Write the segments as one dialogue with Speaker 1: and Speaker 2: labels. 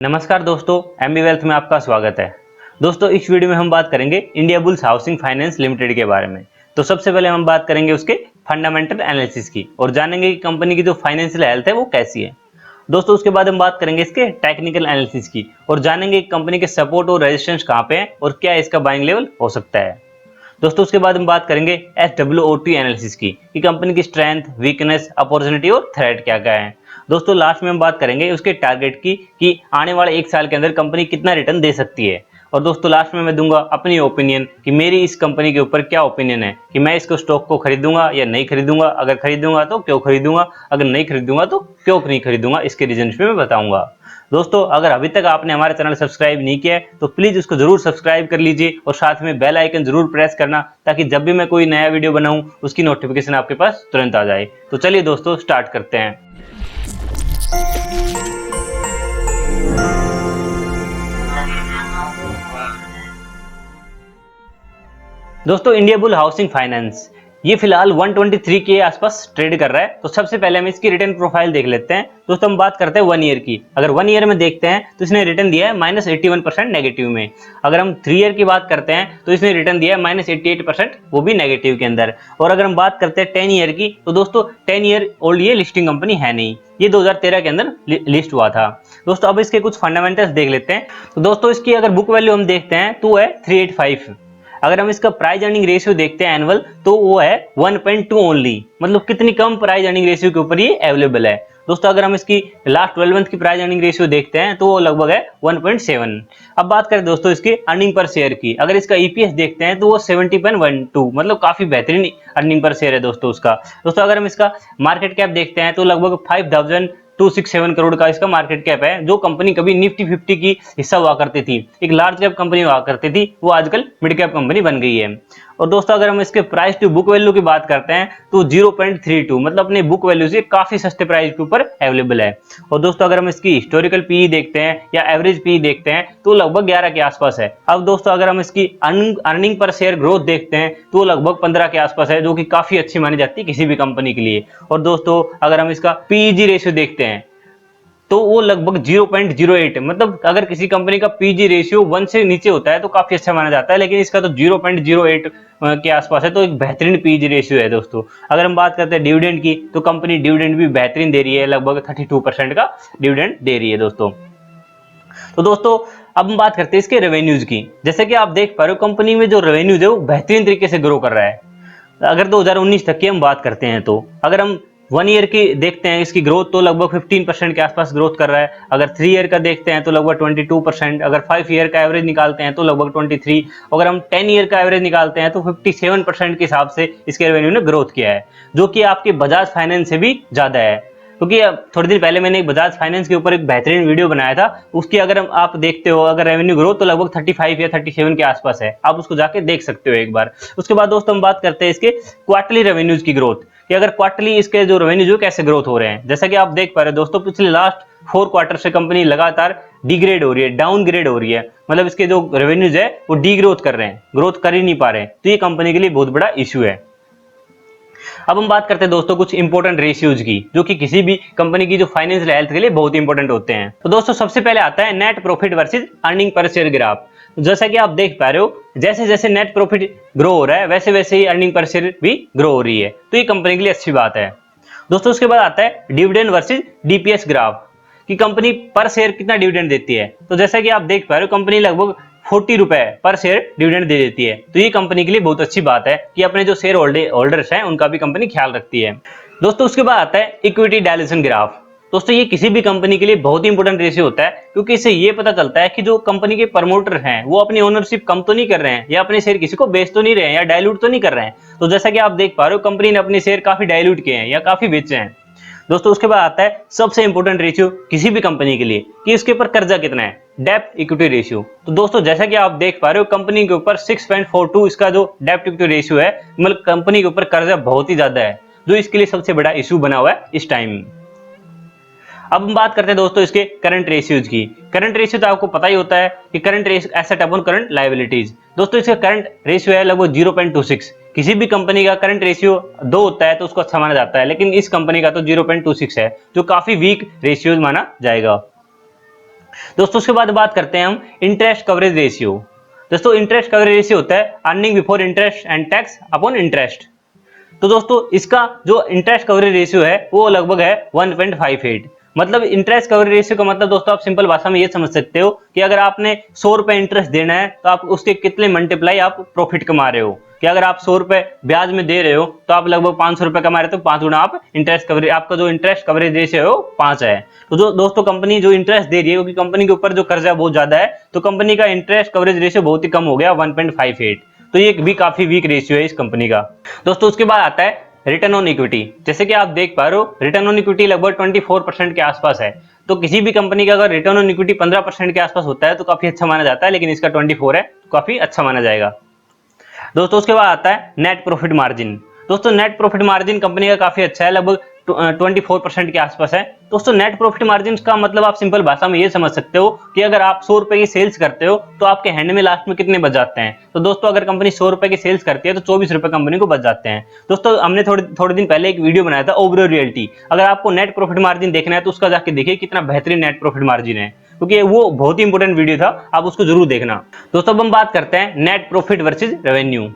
Speaker 1: नमस्कार दोस्तों, MB wealth में आपका स्वागत है। दोस्तों, इस वीडियो में हम बात करेंगे India bulls housing finance limited के बारे में। तो सबसे पहले हम बात करेंगे उसके फंडामेंटल एनालिसिस की और जानेंगे कि कंपनी की जो फाइनेंशियल हेल्थ है वो कैसी है। दोस्तों, उसके बाद हम बात करेंगे इसके टेक्निकल एनालिसिस की और जानेंगे कि कंपनी के सपोर्ट और रेजिस्टेंस कहाँ पे है और क्या इसका बाइंग लेवल हो सकता है। दोस्तों, उसके बाद हम बात करेंगे SWOT एनालिसिस की कि कंपनी की स्ट्रेंथ, वीकनेस, अपॉर्चुनिटी और थ्रेट क्या क्या है। दोस्तों, लास्ट में हम बात करेंगे उसके टारगेट की कि आने वाले 1 साल के अंदर कंपनी कितना रिटर्न दे सकती है। और दोस्तों, लास्ट में मैं दूंगा अपनी ओपिनियन कि मेरी इस कंपनी के ऊपर क्या ओपिनियन है कि मैं इसको स्टॉक को खरीदूंगा या नहीं खरीदूंगा, अगर खरीदूंगा तो क्यों खरीदूंगा, अगर नहीं खरीदूंगा तो क्यों नहीं खरीदूंगा, इसके रीजन मैं बताऊंगा। दोस्तों, अगर अभी तक आपने हमारे चैनल सब्सक्राइब नहीं किया है तो प्लीज उसको जरूर सब्सक्राइब कर लीजिए और साथ में बेल आइकन जरूर प्रेस करना ताकि जब भी मैं कोई नया वीडियो बनाऊं उसकी नोटिफिकेशन आपके पास तुरंत आ जाए। तो चलिए दोस्तों, स्टार्ट करते हैं। दोस्तों, इंडिया बुल हाउसिंग फाइनेंस ये फिलहाल 123 के आसपास ट्रेड कर रहा है। तो सबसे पहले हम इसकी रिटर्न प्रोफाइल देख लेते हैं। दोस्तों, हम बात करते हैं 1 ईयर की। अगर 1 ईयर में देखते हैं तो इसने रिटर्न दिया है -81% नेगेटिव में। अगर हम 3 ईयर की बात करते हैं तो इसने रिटर्न दिया है -88%, वो भी नेगेटिव के अंदर। और अगर हम बात करते हैं 10 ईयर की तो दोस्तों 10 ईयर ओल्ड ये लिस्टिंग कंपनी है नहीं, ये 2013 के अंदर लिस्ट हुआ था। दोस्तों, अब इसके कुछ फंडामेंटल्स देख लेते हैं। तो दोस्तों, इसकी अगर बुक वैल्यू हम देखते हैं तो है 385। अगर हम इसका प्राइस अर्निंग रेशियो देखते हैं एनुअल तो वो है 1.2 ओनली, मतलब कितनी कम प्राइस अर्निंग रेशियो के ऊपर ये अवेलेबल है। दोस्तों, अगर हम इसकी लास्ट 12 मंथ की प्राइस अर्निंग रेशियो देखते हैं तो वो लगभग है 1.7। अब बात करें दोस्तों इसकी अर्निंग पर शेयर की। अगर इसका ईपीएस देखते हैं तो वो 70.12, मतलब काफी बेहतरीन अर्निंग पर शेयर है दोस्तों उसका। दोस्तों, अगर हम इसका मार्केट कैप देखते हैं तो लगभग 5267 करोड़ का इसका मार्केट कैप है, जो कंपनी कभी निफ्टी 50 की हिस्सा हुआ करती थी, एक लार्ज कैप कंपनी हुआ करती थी, वो आजकल मिड कैप कंपनी बन गई है। और दोस्तों, अगर हम इसके प्राइस टू बुक वैल्यू की बात करते हैं तो 0.32, मतलब अपने बुक वैल्यू से काफी सस्ते प्राइस के ऊपर अवेलेबल है। और दोस्तों, अगर हम इसकी हिस्टोरिकल पीई देखते हैं या एवरेज पीई देखते हैं तो लगभग 11 के आसपास है। अब दोस्तों, अगर हम इसकी अर्निंग पर शेयर ग्रोथ देखते हैं तो लगभग 15 के आसपास है, जो कि काफी अच्छी मानी जाती है किसी भी कंपनी के लिए। और दोस्तों, अगर हम इसका पीईजी रेशियो देखते हैं तो वो लगभग 0.08, मतलब अगर किसी कंपनी का पीजी रेशियो 1 से नीचे होता है तो काफी अच्छा माना जाता है, लेकिन इसका तो 0.08 के आसपास है, तो एक बेहतरीन पीजी रेशियो है। दोस्तों, अगर हम बात करते हैं डिविडेंड की तो कंपनी डिविडेंड भी बेहतरीन दे रही है, लगभग 32% का डिविडेंड दे रही है दोस्तों। तो दोस्तों, अब हम बात करते हैं इसके रेवेन्यूज की। जैसे कि आप देख पा रहे हो कंपनी में जो रेवेन्यूज है वो बेहतरीन तरीके से ग्रो कर रहा है। अगर 2019 तक की हम बात करते हैं तो अगर हम 1 ईयर की देखते हैं इसकी ग्रोथ तो लगभग 15% के आसपास ग्रोथ कर रहा है। अगर 3 ईयर का देखते हैं तो लगभग 22%, अगर 5 ईयर का एवरेज निकालते हैं तो लगभग 23, अगर हम 10 ईयर का एवरेज निकालते हैं तो 57% के हिसाब से इसके रेवेन्यू ने ग्रोथ किया है, जो कि आपके बजाज फाइनेंस से भी ज्यादा है। क्योंकि थोड़ी दिन पहले मैंने एक बजाज फाइनेंस के ऊपर एक बेहतरीन वीडियो बनाया था, उसकी अगर आप देखते हो अगर रेवेन्यू ग्रोथ तो लगभग 35 या 37 के आसपास है, आप उसको जाके देख सकते हो एक बार। उसके बाद दोस्तों, हम बात करते हैं इसके क्वार्टरली रेवेन्यूज की ग्रोथ कि अगर क्वार्टरली इसके जो रेवेन्यूज हो कैसे ग्रोथ हो रहे हैं। जैसा कि आप देख पा रहे हो दोस्तों, पिछले लास्ट 4 क्वार्टर से कंपनी लगातार डिग्रेड हो रही है, डाउनग्रेड हो रही है, मतलब इसके जो रेवेन्यूज है वो डीग्रोथ कर रहे हैं, ग्रोथ कर ही नहीं पा रहे हैं। तो ये कंपनी के लिए बहुत बड़ा इश्यू है। अब हम बात करते हैं दोस्तों कुछ इंपॉर्टेंट रेशियोज की, जो कि किसी भी कंपनी की जो फाइनेंशियल हेल्थ के लिए बहुत इंपॉर्टेंट होते हैं। तो दोस्तों, सबसे पहले आता है net profit versus earning per share graph. जैसा कि आप देख पा रहे हो, जैसे जैसे नेट प्रॉफिट ग्रो हो रहा है वैसे वैसे ही अर्निंग पर शेयर भी ग्रो हो रही है, तो ये कंपनी के लिए अच्छी बात है। दोस्तों, उसके बाद आता है डिविडेंड वर्सेस डीपीएस ग्राफ कि कंपनी पर शेयर कितना डिविडेंड देती है। तो जैसा कि आप देख पा रहे हो, कंपनी लगभग 40 रुपए पर शेयर डिविडेंड दे देती है, तो ये कंपनी के लिए बहुत अच्छी बात है कि अपने जो शेयर होल्डर्स हैं उनका भी कंपनी ख्याल रखती है। दोस्तों, उसके बाद आता है इक्विटी डायल्यूशन ग्राफ। दोस्तों, ये किसी भी कंपनी के लिए बहुत ही इंपॉर्टेंट रेशियो होता है, क्योंकि इससे ये पता चलता है कि जो कंपनी के प्रमोटर हैं वो अपनी ओनरशिप कम तो नहीं कर रहे हैं या अपने शेयर किसी को बेच तो नहीं रहे हैं या डायल्यूट तो नहीं कर रहे हैं। तो जैसा कि आप देख पा रहे हो, कंपनी ने अपने शेयर काफी डायल्यूट किए हैं या काफी बेचे हैं। दोस्तों, उसके बाद आता है सबसे इंपॉर्टेंट रेशियो किसी भी कंपनी के लिए कि इसके ऊपर कर्जा कितना है, डेप्ट इक्विटी रेशियो। तो दोस्तों, जैसा कि आप देख पा रहे हो, कंपनी के ऊपर 6.42 इसका जो डेप्ट इक्विटी रेशियो है, मतलब कंपनी के ऊपर कर्जा बहुत ही ज्यादा है, जो इसके लिए सबसे बड़ा इशू बना हुआ है इस टाइम। अब हम बात करते हैं दोस्तों इसके करंट रेशियोज की। करंट रेशियो तो आपको पता ही होता है कि current asset upon current liabilities. दोस्तों, इसका करंट रेशियो है लगभग 0.26। किसी भी कंपनी का करंट रेशियो 2 होता है तो उसको अच्छा माना जाता है, लेकिन इस कंपनी का तो 0.26 है, जो काफी वीक रेशियो माना जाएगा। दोस्तों उसके बाद बात करते हैं हम इंटरेस्ट कवरेज रेशियो। दोस्तों इंटरेस्ट कवरेज रेशियो होता है earning before interest and tax upon interest. तो दोस्तों इसका जो इंटरेस्ट कवरेज रेशियो है वो लगभग है 1.58। मतलब इंटरेस्ट कवरेज रेशियो का मतलब दोस्तों आप सिंपल भाषा में ये समझ सकते हो कि अगर आपने 100 रुपए इंटरेस्ट देना है तो आप उसके कितने मल्टीप्लाई आप प्रॉफिट कमा रहे हो, कि अगर आप 100 रुपए ब्याज में दे रहे हो तो आप लगभग 500 रुपए कमा रहे हो, तो 5 गुना आप इंटरेस्ट कवरेज, आपका जो इंटरेस्ट कवरेज रेशियो है वो 5 है। तो जो दोस्तों कंपनी जो इंटरेस्ट दे रही है, क्योंकि कंपनी के ऊपर जो कर्जा बहुत ज्यादा है, तो कंपनी का इंटरेस्ट कवरेज रेशियो बहुत ही कम हो गया 1.58। तो ये भी काफी वीक रेशियो है इस कंपनी का। दोस्तों उसके बाद आता है रिटर्न ऑन इक्विटी। जैसे कि आप देख पा रहे हो रिटर्न ऑन इक्विटी लगभग 24% के आसपास है। तो किसी भी कंपनी का अगर रिटर्न ऑन इक्विटी 15% के आसपास होता है तो काफी अच्छा माना जाता है, लेकिन इसका 24 है तो काफी अच्छा माना जाएगा। दोस्तों उसके बाद आता है नेट प्रॉफिट मार्जिन। दोस्तों नेट प्रॉफिट मार्जिन कंपनी का काफी अच्छा है, लगभग 24% के आसपास है। दोस्तों नेट प्रॉफिट मार्जिन का मतलब आप सिंपल भाषा में ये समझ सकते हो कि अगर आप 100 रुपए की सेल्स करते हो तो आपके हैंड में लास्ट में कितने बच जाते हैं। तो दोस्तों अगर कंपनी 100 रुपए की सेल्स करती है तो 24 रुपए कंपनी को बच जाते हैं। दोस्तों हमने थोड़े दिन पहले एक वीडियो बनाया था ओवरऑल रियलिटी, अगर आपको नेट प्रॉफिट मार्जिन देखना है तो उसका जाके देखिए कितना बेहतरीन नेट प्रॉफिट मार्जिन है, क्योंकि वो बहुत ही इंपॉर्टेंट वीडियो था, आप उसको जरूर देखना। दोस्तों अब हम बात करते हैं नेट प्रॉफिट वर्सेज रेवेन्यू।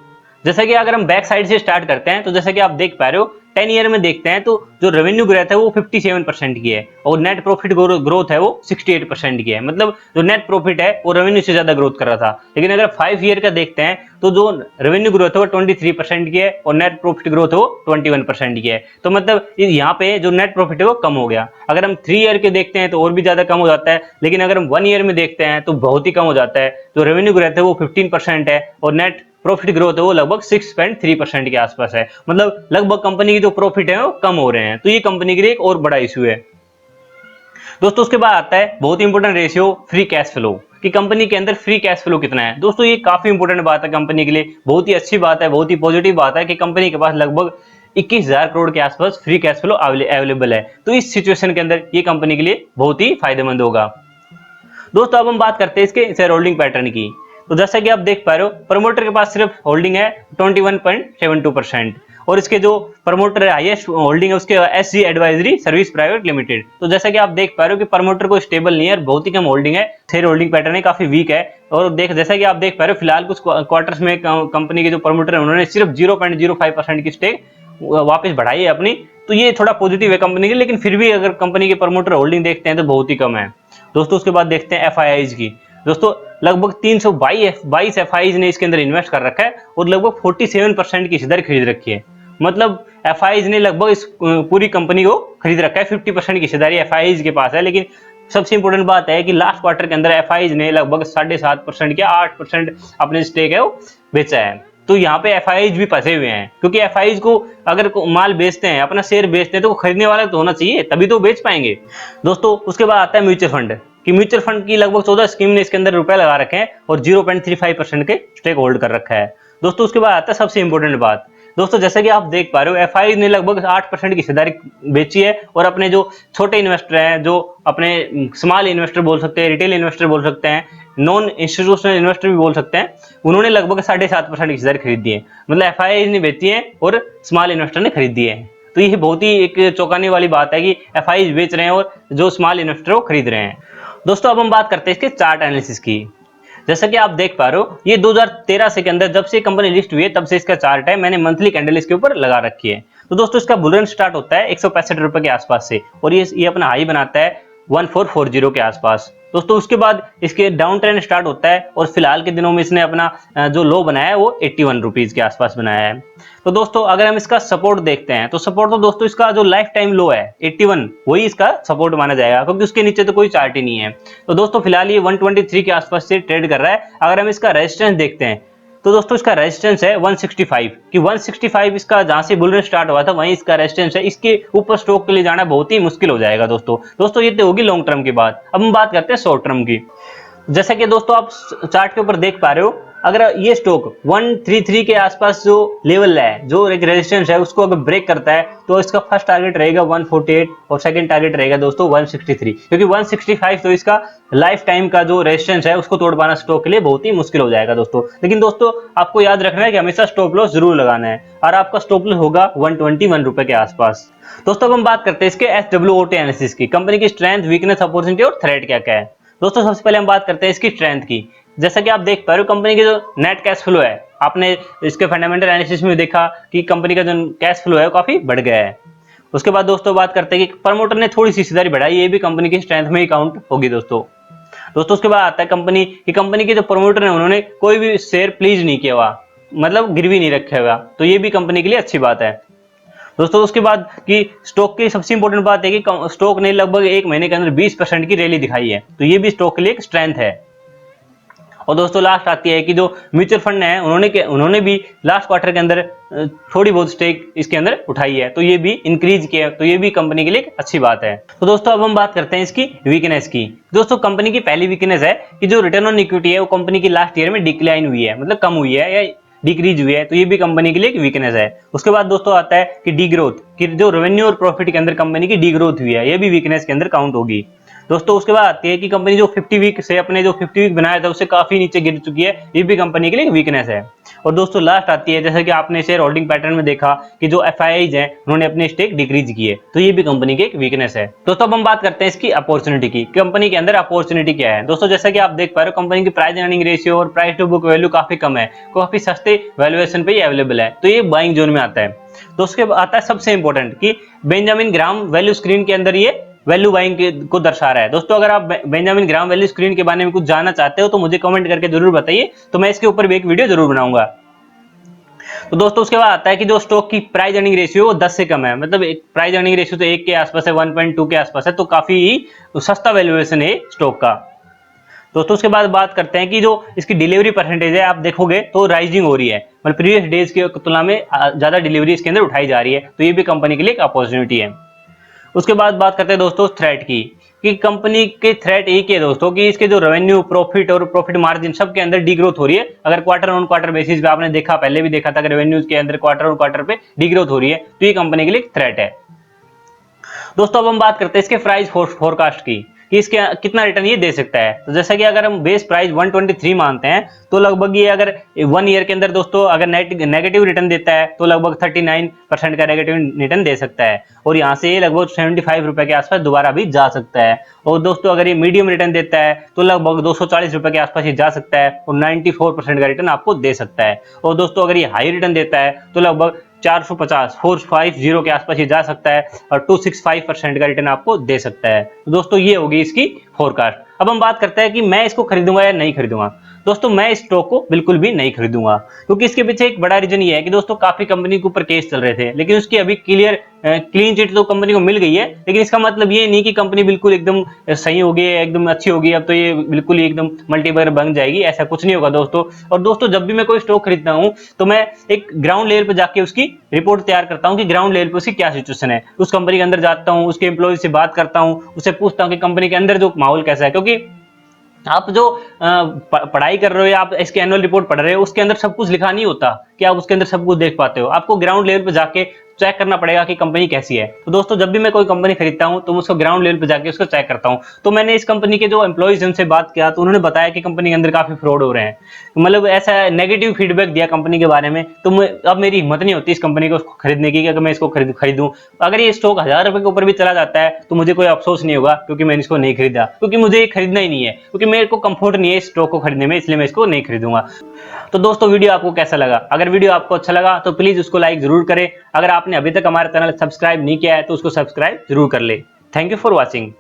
Speaker 1: जैसे कि अगर हम बैक साइड से स्टार्ट करते हैं तो जैसे कि आप देख पा रहे हो 10 ईयर में देखते हैं तो जो रेवेन्यू ग्रोथ है वो 57% की है और नेट प्रॉफिट ग्रोथ है वो 68% की है। मतलब जो नेट प्रॉफिट है वो रेवेन्यू से ज्यादा ग्रोथ कर रहा था। लेकिन अगर 5 ईयर का देखते हैं तो जो रेवेन्यू ग्रोथ है वो 23% की है और नेट प्रॉफिट ग्रोथ है वो 21% की है। तो मतलब यहाँ पे जो नेट प्रॉफिट है वो कम हो गया। अगर हम 3 ईयर के देखते हैं तो और भी ज्यादा कम हो जाता है, लेकिन अगर हम 1 ईयर में देखते हैं तो बहुत ही कम हो जाता है। जो रेवेन्यू ग्रोथ है वो 15% है और नेट प्रॉफिट ग्रोथ है वो लगभग 6.3% के आसपास है। मतलब लगभग कंपनी की जो प्रॉफिट है वो कम हो रहे हैं। तो ये कंपनी के लिए एक और बड़ा इशू है। दोस्तों उसके बाद आता है बहुत important ratio free cash flow, कि कंपनी के अंदर फ्री कैश फ्लो कितना है। दोस्तों ये काफी इंपॉर्टेंट बात है कंपनी के लिए, बहुत ही अच्छी बात है, बहुत ही पॉजिटिव बात है कि कंपनी के पास लगभग 21,000 करोड़ के आसपास फ्री कैश फ्लो अवेलेबल है। तो इस सिचुएशन के अंदर ये कंपनी के लिए बहुत ही फायदेमंद होगा। दोस्तों अब हम बात करते हैं इसके शेयर होल्डिंग पैटर्न की। तो जैसा कि आप देख पा रहे हो प्रमोटर के पास सिर्फ होल्डिंग है 21.72% और इसके जो प्रमोटर हाईएस्ट होल्डिंग है उसके SG advisory service private limited. तो जैसा कि आप देख पा रहे हो कि प्रमोटर को स्टेबल नहीं है, बहुत ही कम होल्डिंग है, शेयर होल्डिंग पैटर्न है काफी वीक है। और जैसा कि आप देख पा रहे हो फिलहाल कुछ क्वार्टर्स में कंपनी के जो प्रमोटर है उन्होंने सिर्फ 0.05% की स्टेक वापस बढ़ाई है अपनी। तो ये थोड़ा पॉजिटिव है कंपनी के, लेकिन फिर भी अगर कंपनी के प्रमोटर होल्डिंग देखते हैं तो बहुत ही कम है। दोस्तों उसके बाद देखते हैं एफआईआईज की। दोस्तों लगभग 322 एफआईज ने इसके अंदर इन्वेस्ट कर रखा है और लगभग 47% की हिस्सेदारी खरीद रखी है। मतलब एफआईज ने लगभग इस पूरी कंपनी को खरीद रखा है, 50% की हिस्सेदारी एफआईज के पास है। लेकिन सबसे इंपॉर्टेंट बात है कि लास्ट क्वार्टर के अंदर एफआईज ने लगभग 7.5% या 8% अपने स्टेक है वो बेचा है। तो यहाँ पे एफआईज भी फंसे हुए हैं, क्योंकि एफआईज को अगर माल बेचते हैं, अपना शेयर बेचते हैं तो खरीदने वाला तो होना चाहिए, तभी तो बेच पाएंगे। दोस्तों उसके बाद आता है म्यूचुअल फंड, कि म्यूचुअल फंड की लगभग 14 स्कीम ने इसके अंदर रुपए लगा रखे हैं और 0.35% के स्टेक होल्ड कर रखा है। दोस्तों उसके बाद आता है सबसे इंपॉर्टेंट बात। दोस्तों जैसे कि आप देख पा रहे हो एफआईज ने लगभग 8% की हिस्सेदारी बेची है और अपने जो छोटे इन्वेस्टर हैं, जो अपने स्मॉल इन्वेस्टर बोल सकते हैं, रिटेल इन्वेस्टर बोल सकते हैं, नॉन इंस्टीट्यूशनल इन्वेस्टर भी बोल सकते हैं, उन्होंने लगभग 7.5% की हिस्सेदारी खरीदी है। मतलब एफआईज ने बेची है और स्मॉल इन्वेस्टर ने खरीदी है। तो ये बहुत ही एक चौंकाने वाली बात है कि एफआईज बेच रहे हैं और जो स्मॉल इन्वेस्टर वो खरीद रहे हैं। दोस्तों अब हम बात करते हैं इसके चार्ट एनालिसिस की। जैसा कि आप देख पा रहे हो ये 2013 से के अंदर जब से कंपनी लिस्ट हुई है तब से इसका चार्ट है, मैंने मंथली कैंडल इसके ऊपर लगा रखी है। तो दोस्तों इसका बुल रन स्टार्ट होता है 165 रुपए के आसपास से और ये अपना हाई बनाता है 1440 के आसपास। दोस्तों उसके बाद इसके डाउन ट्रेंड स्टार्ट होता है और फिलहाल के दिनों में इसने अपना जो लो बनाया है वो 81 रुपीज के आसपास बनाया है। तो दोस्तों अगर हम इसका सपोर्ट देखते हैं तो सपोर्ट तो दोस्तों इसका जो लाइफ टाइम लो है 81 वही इसका सपोर्ट माना जाएगा, क्योंकि उसके नीचे तो कोई चार्ट ही नहीं है। तो दोस्तों फिलहाल ये 123 के आसपास से ट्रेड कर रहा है। अगर हम इसका रेजिस्टेंस देखते हैं तो दोस्तों इसका रेजिस्टेंस है 165, कि 165 इसका जहां से बुल रन स्टार्ट हुआ था वहीं इसका रेजिस्टेंस है। इसके ऊपर स्टॉक के लिए जाना बहुत ही मुश्किल हो जाएगा दोस्तों ये तो होगी लॉन्ग टर्म की बात। अब हम बात करते हैं शॉर्ट टर्म की। जैसा कि दोस्तों आप चार्ट के ऊपर देख पा रहे हो, अगर ये स्टॉक 133 के आसपास जो लेवल है, जो एक रेजिस्टेंस है, उसको अगर ब्रेक करता है तो इसका फर्स्ट टारगेट रहेगा 148 और सेकंड टारगेट रहेगा दोस्तों 163, क्योंकि 165 तो इसका लाइफ टाइम का जो रेजिस्टेंस है उसको तोड़ पाना स्टॉक के लिए बहुत ही मुश्किल हो जाएगा दोस्तों। लेकिन दोस्तों आपको याद रखना है कि हमेशा स्टॉप लॉस जरूर लगाना है और आपका स्टॉप लॉस होगा 121 रुपए के आसपास। दोस्तों अब हम बात करते हैं इसके SWOT एनालिसिस की, कंपनी की स्ट्रेंथ, वीकनेस, अपॉर्चुनिटी और थ्रेट क्या क्या है। दोस्तों सबसे पहले हम बात करते हैं इसकी स्ट्रेंथ की। जैसा कि आप देख पा रहे हो कंपनी की जो नेट कैश फ्लो है, आपने इसके फंडामेंटल एनालिसिस में देखा कि कंपनी का जो कैश फ्लो है काफी बढ़ गया है। उसके बाद दोस्तों बात करते हैं कि प्रमोटर ने थोड़ी सी हिस्सेदारी बढ़ाई, ये भी कंपनी की स्ट्रेंथ में ही काउंट होगी दोस्तों। उसके बाद आता है कंपनी के जो प्रमोटर है उन्होंने कोई भी शेयर प्लीज नहीं किया हुआ, मतलब गिरवी नहीं रखा हुआ, तो ये भी कंपनी के लिए अच्छी बात है दोस्तों। उसके बाद कि स्टॉक की सबसे इंपॉर्टेंट बात है कि स्टॉक ने लगभग एक महीने के अंदर 20% की रैली दिखाई है, तो ये भी स्टॉक के लिए एक स्ट्रेंथ है। और दोस्तों लास्ट आती है कि जो म्यूचुअल फंड है उन्होंने भी लास्ट क्वार्टर के अंदर थोड़ी बहुत स्टेक इसके अंदर उठाई है, तो ये भी इंक्रीज किया, तो ये भी कंपनी के लिए एक अच्छी बात है। तो दोस्तों अब हम बात करते हैं इसकी वीकनेस की। दोस्तों कंपनी की पहली वीकनेस है कि जो रिटर्न ऑन इक्विटी है वो कंपनी की लास्ट ईयर में डिक्लाइन हुई है, मतलब कम हुई है या डिक्रीज हुई है, तो ये भी कंपनी के लिए एक वीकनेस है। उसके बाद दोस्तों आता है कि डी ग्रोथ, कि जो रेवेन्यू और प्रॉफिट के अंदर कंपनी की डी ग्रोथ हुई है, ये भी वीकनेस के अंदर काउंट होगी दोस्तों। उसके बाद आती है कि कंपनी जो 50 वीक से अपने जो 50 वीक बनाया था उससे काफी नीचे गिर चुकी है, ये भी कंपनी के लिए वीकनेस है। और दोस्तों लास्ट आती है जैसे कि आपने शेयर होल्डिंग पैटर्न में देखा कि जो एफआईआईज हैं उन्होंने अपने स्टेक डिक्रीज किए, तो ये भी कंपनी की एक वीकनेस है। दोस्तों अब हम बात करते हैं इसकी अपॉर्चुनिटी की, कंपनी के अंदर अपॉर्चुनिटी क्या है। दोस्तों जैसा कि आप देख पा रहे हो कंपनी की प्राइस अर्निंग रेशियो और प्राइस टू बुक वैल्यू काफी कम है, काफी सस्ते वैल्यूएशन पे ही अवेलेबल है, तो ये बाइंग जोन में आता है। तो उसके बाद आता है सबसे इंपॉर्टेंट कि बेंजामिन ग्राम वैल्यू स्क्रीन के अंदर ये वैल्यू बाइंग को दर्शा रहा है। दोस्तों अगर आप बेंजामिन ग्राम वैल्यू स्क्रीन के बारे में कुछ जानना चाहते हो तो मुझे कमेंट करके जरूर बताइए, तो मैं इसके ऊपर भी एक वीडियो जरूर बनाऊंगा। तो दोस्तों उसके बाद आता है कि जो स्टॉक की प्राइस अर्निंग रेशियो वो 10 से कम है, मतलब एक प्राइस अर्निंग रेशियो तो 1 के आसपास है, 1.2 के आसपास है, तो काफी सस्ता वैल्यूएशन है स्टॉक का। दोस्तों उसके बाद बात करते हैं कि जो इसकी डिलीवरी परसेंटेज है, आप देखोगे तो राइजिंग हो रही है, मतलब प्रीवियस डेज की तुलना में ज्यादा डिलीवरी इसके अंदर उठाई जा रही है, तो ये भी कंपनी के लिए एक अपॉर्चुनिटी है। उसके बाद बात करते हैं दोस्तों थ्रेट की, कि कंपनी के थ्रेट एक ही है दोस्तों कि इसके जो रेवेन्यू प्रॉफिट और प्रॉफिट मार्जिन सब के अंदर डी ग्रोथ हो रही है। अगर क्वार्टर ऑन क्वार्टर बेसिस पे आपने देखा, पहले भी देखा था कि रेवेन्यूज के अंदर क्वार्टर ऑन क्वार्टर पे डी ग्रोथ हो रही है, तो ये कंपनी के लिए थ्रेट है। दोस्तों अब हम बात करते हैं इसके प्राइस फोरकास्ट की, कि इसके कितना रिटर्न ये दे सकता है। तो जैसा कि अगर हम बेस प्राइस 123 मानते हैं तो लगभग ये अगर 1 ईयर के अंदर दोस्तों अगर नेगेटिव रिटर्न देता है तो लगभग 39% का नेगेटिव रिटर्न दे सकता है, और यहाँ से ये लगभग 75 रुपए के आसपास दोबारा भी जा सकता है। और दोस्तों अगर ये मीडियम रिटर्न देता है तो लगभग 240 रुपए के आसपास ये जा सकता है और 94% का रिटर्न आपको दे सकता है। और दोस्तों अगर ये हाई रिटर्न देता है तो लगभग 450 के आसपास ये जा सकता है और 265% का रिटर्न आपको दे सकता है। तो दोस्तों ये होगी इसकी फोरकास्ट। अब हम बात करते हैं कि मैं इसको खरीदूंगा या नहीं खरीदूंगा। दोस्तों मैं इस स्टॉक को बिल्कुल भी नहीं खरीदूंगा, क्योंकि इसके पीछे एक बड़ा रीजन ये है कि दोस्तों काफी कंपनी के ऊपर केस चल रहे थे, लेकिन उसकी अभी क्लीन चिट तो कंपनी को मिल गई है, लेकिन इसका मतलब ये नहीं कि कंपनी बिल्कुल एकदम सही होगी, एकदम अच्छी होगी, अब तो ये बिल्कुल ही एकदम मल्टीबैगर बन जाएगी, ऐसा कुछ नहीं होगा दोस्तों। और दोस्तों जब भी मैं कोई स्टॉक खरीदता हूं तो मैं एक ग्राउंड लेवल पर जाके उसकी रिपोर्ट तैयार करता हूं कि ग्राउंड लेवल पर उसकी क्या सिचुएशन है, उस कंपनी के अंदर जाता हूं, उसके एम्प्लॉय से बात करता हूं, उससे पूछता हूं कि कंपनी के अंदर जो माहौल कैसा है, क्योंकि आप जो पढ़ाई कर रहे हो या आप इसके एनुअल रिपोर्ट पढ़ रहे हो उसके अंदर सब कुछ लिखा नहीं होता कि आप उसके अंदर सब कुछ देख पाते हो, आपको ग्राउंड लेवल पे जाके चेक करना पड़ेगा कि कंपनी कैसी है। तो दोस्तों जब भी मैं कोई कंपनी खरीदता हूं तो मैं उसको ग्राउंड लेवल पे जाके उसको चेक करता हूं। तो मैंने इस कंपनी के जो एम्प्लॉइज उनसे बात किया तो उन्होंने बताया कि कंपनी के अंदर काफी फ्रॉड हो रहे हैं, मतलब ऐसा नेगेटिव फीडबैक दिया कंपनी के बारे में। तो अब मेरी हिम्मत नहीं होती इस कंपनी को खरीदने की कि अगर मैं इसको खरीदूं, अगर ये स्टॉक 1000 रुपए के ऊपर भी चला जाता है तो मुझे कोई अफसोस नहीं होगा, क्योंकि मैंने इसको नहीं खरीदा, क्योंकि मुझे ये खरीदना ही नहीं है, क्योंकि मेरे को कंफर्ट नहीं है इस स्टॉक को खरीदने में, इसलिए मैं इसको नहीं खरीदूंगा। तो दोस्तों वीडियो आपको कैसा लगा? अगर वीडियो आपको अच्छा लगा तो प्लीज उसको लाइक जरूर करें। अगर आपने अभी तक हमारा चैनल सब्सक्राइब नहीं किया है तो उसको सब्सक्राइब जरूर कर ले। Thank you for watching.